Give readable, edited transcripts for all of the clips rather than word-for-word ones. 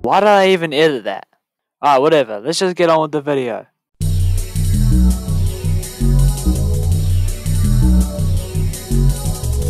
Why did I even edit that? Alright, whatever. Let's just get on with the video.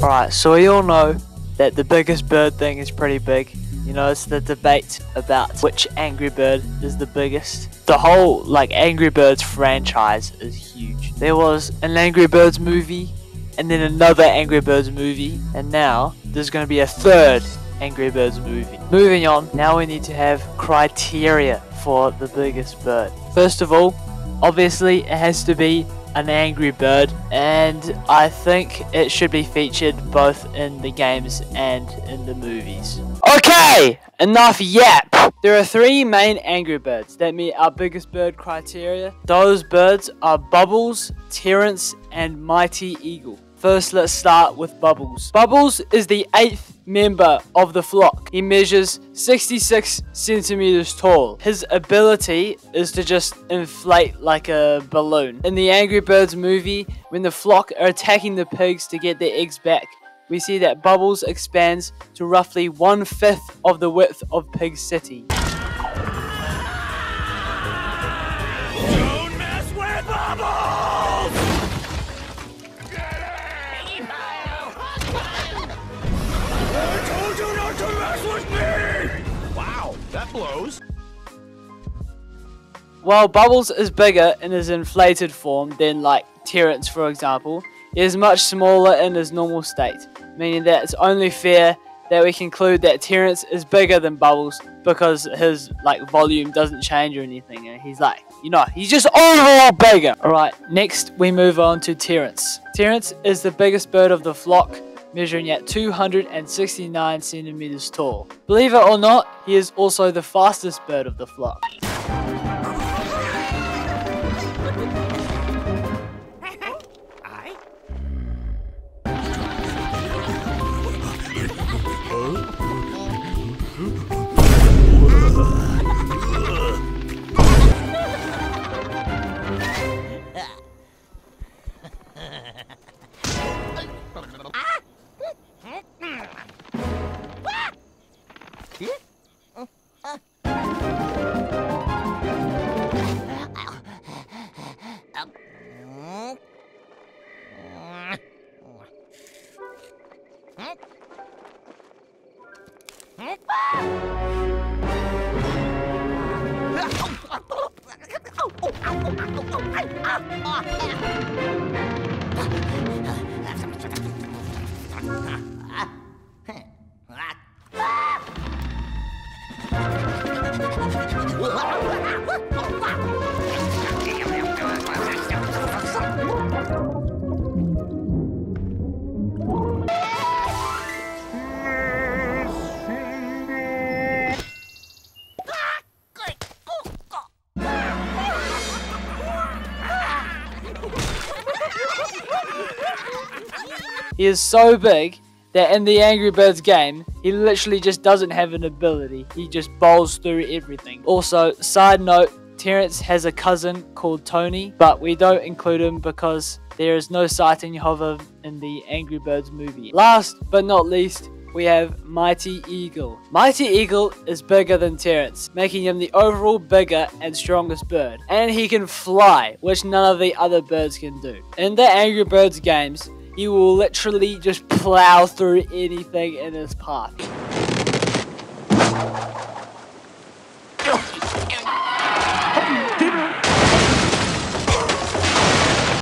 Alright, so we all know that the biggest bird thing is pretty big. You know, it's the debate about which Angry Bird is the biggest. The whole, Angry Birds franchise is huge. There was an Angry Birds movie, and then another Angry Birds movie, and now there's going to be a third Angry Birds movie. Moving on, now we need to have criteria for the biggest bird. First of all, obviously it has to be an Angry Bird, and I think it should be featured both in the games and in the movies. Okay, enough yap! There are 3 main Angry Birds that meet our biggest bird criteria. Those birds are Bubbles, Terrance, and Mighty Eagle. First, let's start with Bubbles. Bubbles is the 8th member of the flock. He measures 66 centimeters tall. His ability is to just inflate like a balloon. In the Angry Birds movie, when the flock are attacking the pigs to get their eggs back, we see that Bubbles expands to roughly 1/5 of the width of Pig City. Don't mess with Bubbles! I told you not to mess with me! Wow, that blows. While Bubbles is bigger in his inflated form than Terrance, for example, he is much smaller in his normal state, meaning that it's only fair that we conclude that Terrance is bigger than Bubbles because his volume doesn't change or anything, and he's he's just overall bigger. Alright, next we move on to Terrance. Terrance is the biggest bird of the flock, measuring at 269 centimeters tall. Believe it or not, he is also the fastest bird of the flock. He is so big that in the Angry Birds game, he literally just doesn't have an ability. He just bowls through everything. Also, side note, Terrance has a cousin called Tony, but we don't include him because there is no sighting of him in the Angry Birds movie. Last but not least, we have Mighty Eagle. Mighty Eagle is bigger than Terrance, making him the overall bigger and strongest bird. And he can fly, which none of the other birds can do. In the Angry Birds games, he will literally just plow through anything in his path.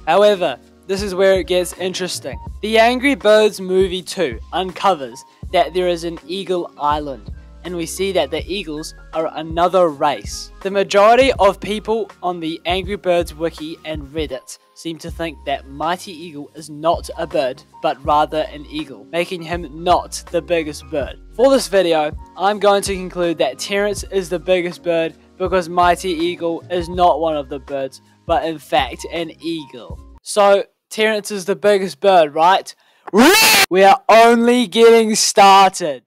However, this is where it gets interesting. The Angry Birds Movie 2 uncovers that there is an Eagle Island, and we see that the eagles are another race. The majority of people on the Angry Birds wiki and Reddit seem to think that Mighty Eagle is not a bird, but rather an eagle, making him not the biggest bird. For this video, I'm going to conclude that Terrance is the biggest bird because Mighty Eagle is not one of the birds, but in fact an eagle. So, Terrance is the biggest bird, right? We are only getting started.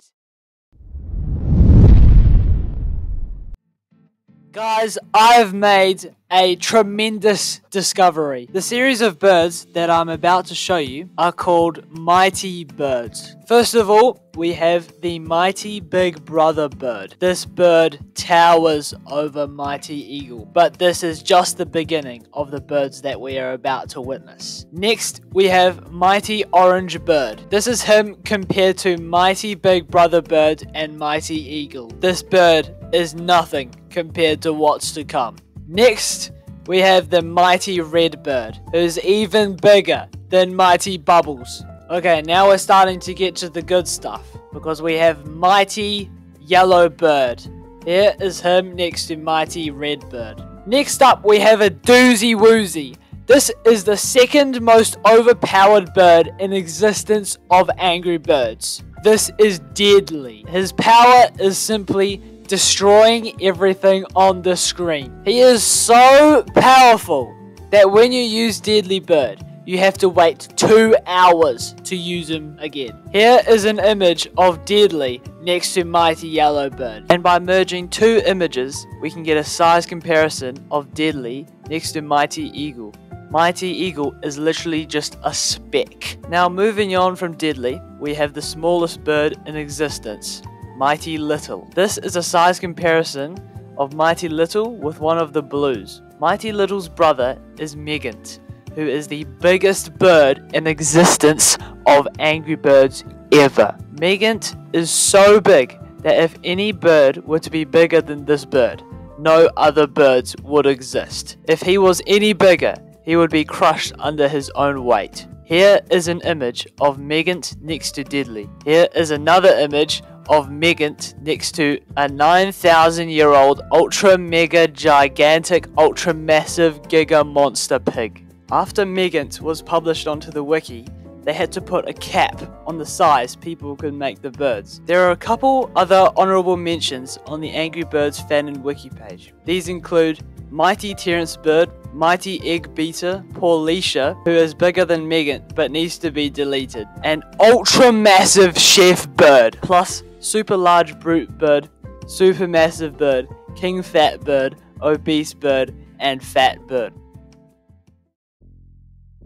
Guys, I've made a tremendous discovery. The series of birds that I'm about to show you are called mighty birds. First of all, we have the mighty big brother bird. This bird towers over mighty eagle, but this is just the beginning of the birds that we are about to witness. Next, we have mighty orange bird. This is him compared to mighty big brother bird and mighty eagle. This bird is nothing compared to what's to come. Next, we have the mighty red bird, who's even bigger than mighty bubbles. Okay, now we're starting to get to the good stuff, because we have mighty yellow bird. Here is him next to mighty red bird. Next up, we have a doozy woozy. This is the second most overpowered bird in existence of Angry Birds. This is deadly. His power is simply destroying everything on the screen. He is so powerful that when you use Deadly Bird, you have to wait 2 hours to use him again. Here is an image of Deadly next to Mighty Yellow Bird. And by merging two images, we can get a size comparison of Deadly next to Mighty Eagle. Mighty Eagle is literally just a speck. Now moving on from Deadly, we have the smallest bird in existence, Mighty Little. This is a size comparison of Mighty Little with one of the blues. Mighty Little's brother is Megant, who is the biggest bird in existence of Angry Birds ever. Megant is so big that if any bird were to be bigger than this bird, no other birds would exist. If he was any bigger, he would be crushed under his own weight. Here is an image of Megant next to Deadly. Here is another image of Megant next to a 9,000-year-old ultra mega gigantic ultra massive giga monster pig. After Megant was published onto the wiki, they had to put a cap on the size people could make the birds. There are a couple other honorable mentions on the Angry Birds fan and wiki page. These include Mighty Terrance Bird, Mighty Egg Beater, Paulicia, who is bigger than Megant but needs to be deleted, and ultra massive chef bird, plus super large brute bird, super massive bird, king fat bird, obese bird, and fat bird.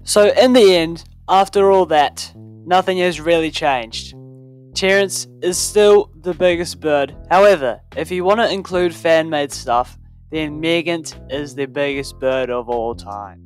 So in the end, after all that, nothing has really changed. Terrance is still the biggest bird. However, if you want to include fan-made stuff, then Megant is the biggest bird of all time.